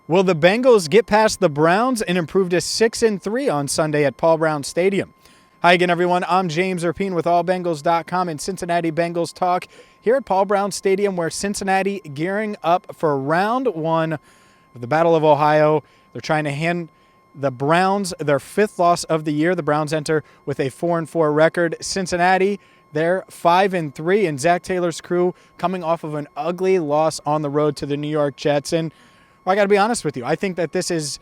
Will the Bengals get past the Browns and improve to 6-3 on Sunday at Paul Brown Stadium? Hi again, everyone. I'm James Rapien with AllBengals.com and Cincinnati Bengals Talk here at Paul Brown Stadium, where Cincinnati gearing up for round one of the Battle of Ohio. They're trying to hand the Browns their fifth loss of the year. The Browns enter with a 4-4 record. Cincinnati, they're 5-3, and Zach Taylor's crew coming off of an ugly loss on the road to the New York Jets. And I got to be honest with you, I think that this is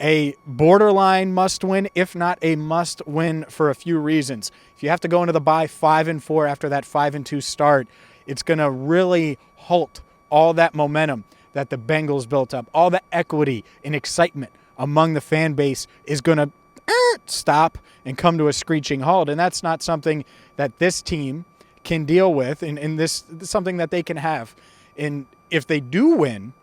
a borderline must-win, if not a must-win, for a few reasons. If you have to go into the bye 5-4 after that 5-2 start, it's going to really halt all that momentum that the Bengals built up. All the equity and excitement among the fan base is going to stop and come to a screeching halt, and that's not something that this team can deal with, and this is something that they can have. And if they do win,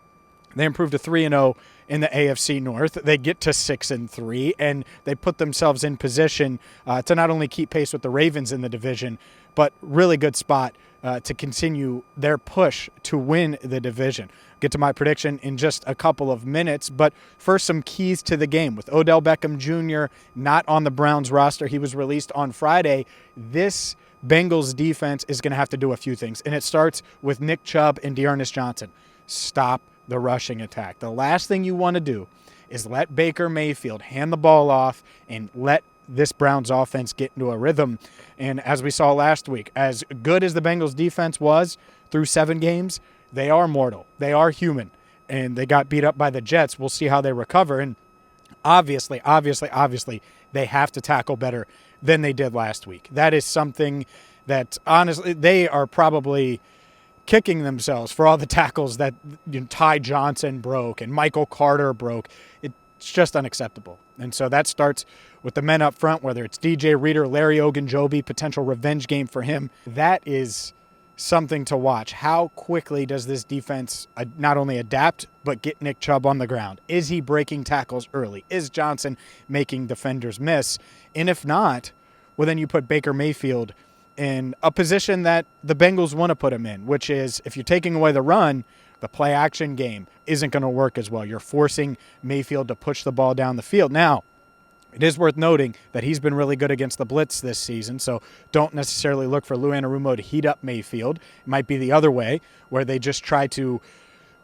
they improve to 3-0 in the AFC North. They get to 6-3, and they put themselves in position to not only keep pace with the Ravens in the division, but really good spot to continue their push to win the division. Get to my prediction in just a couple of minutes, but first, some keys to the game. With Odell Beckham Jr. not on the Browns roster, he was released on Friday. This Bengals defense is going to have to do a few things, and it starts with Nick Chubb and Dearness Johnson. Stop the rushing attack. The last thing you want to do is let Baker Mayfield hand the ball off and let this Browns offense get into a rhythm. And as we saw last week, as good as the Bengals defense was through 7 games, they are mortal. They are human. And they got beat up by the Jets. We'll see how they recover. And obviously, they have to tackle better than they did last week. That is something that, honestly, they are probably kicking themselves for all the tackles that Ty Johnson broke and Michael Carter broke. It's just unacceptable. And so that starts with the men up front, whether it's DJ Reader, Larry Ogunjobi, potential revenge game for him. That is something to watch. How quickly does this defense not only adapt, but get Nick Chubb on the ground? Is he breaking tackles early? Is Johnson making defenders miss? And if not, well, then you put Baker Mayfield in a position that the Bengals want to put him in, which is if you're taking away the run, the play-action game isn't going to work as well. You're forcing Mayfield to push the ball down the field. Now, it is worth noting that he's been really good against the blitz this season, so don't necessarily look for Lou Anarumo to heat up Mayfield. It might be the other way, where they just try to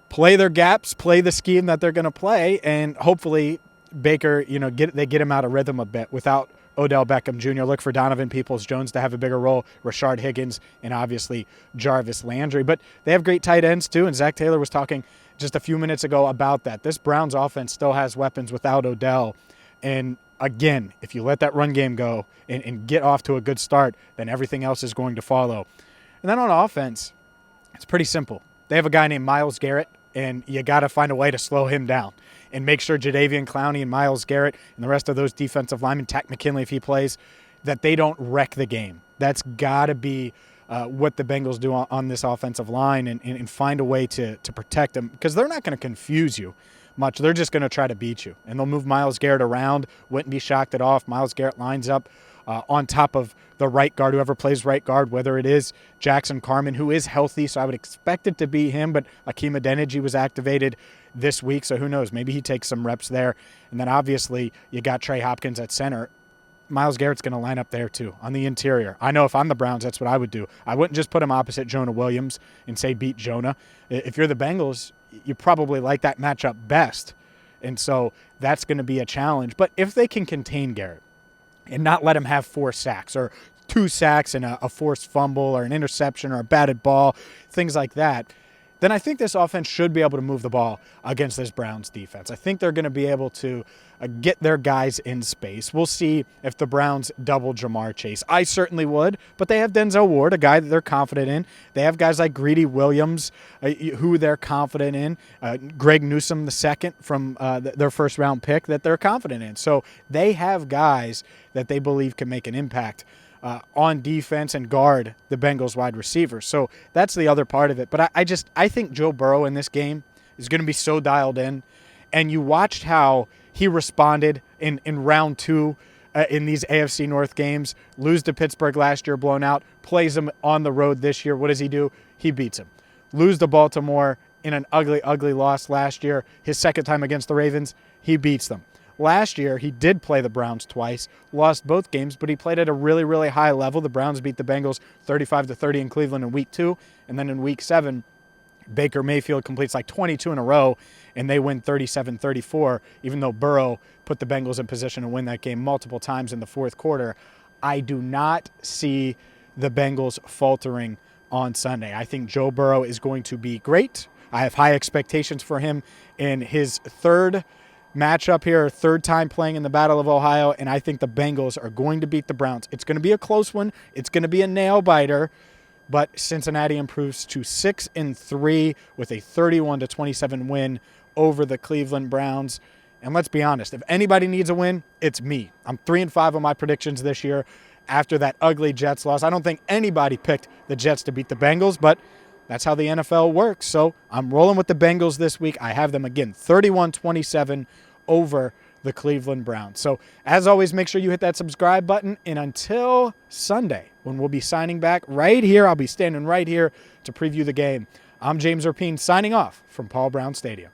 play their gaps, play the scheme that they're going to play, and hopefully Baker, they get him out of rhythm a bit without Odell Beckham Jr. Look for Donovan Peoples-Jones to have a bigger role, Rashard Higgins, and obviously Jarvis Landry. But they have great tight ends too, and Zach Taylor was talking just a few minutes ago about that. This Browns offense still has weapons without Odell. And again, if you let that run game go and get off to a good start, then everything else is going to follow. And then on offense, it's pretty simple. They have a guy named Myles Garrett, and you got to find a way to slow him down and make sure Jadeveon Clowney and Myles Garrett and the rest of those defensive linemen, Takk McKinley if he plays, that they don't wreck the game. That's got to be what the Bengals do on this offensive line and find a way to protect them, because they're not going to confuse you much. They're just going to try to beat you. And they'll move Myles Garrett around. Wouldn't be shocked at all if Myles Garrett lines up on top of the right guard, whoever plays right guard, whether it is Jackson Carman, who is healthy, so I would expect it to be him, but Akeem Adeniji was activated this week, so who knows? Maybe he takes some reps there. And then obviously you got Trey Hopkins at center. Myles Garrett's going to line up there too on the interior. I know if I'm the Browns, that's what I would do. I wouldn't just put him opposite Jonah Williams and say beat Jonah. If you're the Bengals, you probably like that matchup best. And so that's going to be a challenge. But if they can contain Garrett and not let him have 4 sacks or 2 sacks and a forced fumble or an interception or a batted ball, things like that, then I think this offense should be able to move the ball against this Browns defense. I think they're going to be able to get their guys in space. We'll see if the Browns double Jamar Chase. I certainly would, but they have Denzel Ward, a guy that they're confident in. They have guys like Greedy Williams, who they're confident in. Greg Newsome II from their first-round pick that they're confident in. So they have guys that they believe can make an impact on defense and guard the Bengals wide receivers. So that's the other part of it. But I think Joe Burrow in this game is going to be so dialed in. And you watched how he responded in round 2 in these AFC North games. Lose to Pittsburgh last year, blown out. Plays them on the road this year. What does he do? He beats him. Lose to Baltimore in an ugly, ugly loss last year. His second time against the Ravens, he beats them. Last year, he did play the Browns twice, lost both games, but he played at a really, really high level. The Browns beat the Bengals 35-30 in Cleveland in week 2, and then in week 7, Baker Mayfield completes like 22 in a row, and they win 37-34, even though Burrow put the Bengals in position to win that game multiple times in the fourth quarter. I do not see the Bengals faltering on Sunday. I think Joe Burrow is going to be great. I have high expectations for him in his third matchup here, third time playing in the Battle of Ohio, and I think the Bengals are going to beat the Browns. It's going to be a close one. It's going to be a nail-biter, but Cincinnati improves to 6-3 with a 31-27 win over the Cleveland Browns. And let's be honest, if anybody needs a win, it's me. I'm 3-5 on my predictions this year after that ugly Jets loss. I don't think anybody picked the Jets to beat the Bengals, but that's how the NFL works. So I'm rolling with the Bengals this week. I have them again 31-27 over the Cleveland Browns. So as always, make sure you hit that subscribe button. And until Sunday, when we'll be signing back right here, I'll be standing right here to preview the game. I'm James Rapien signing off from Paul Brown Stadium.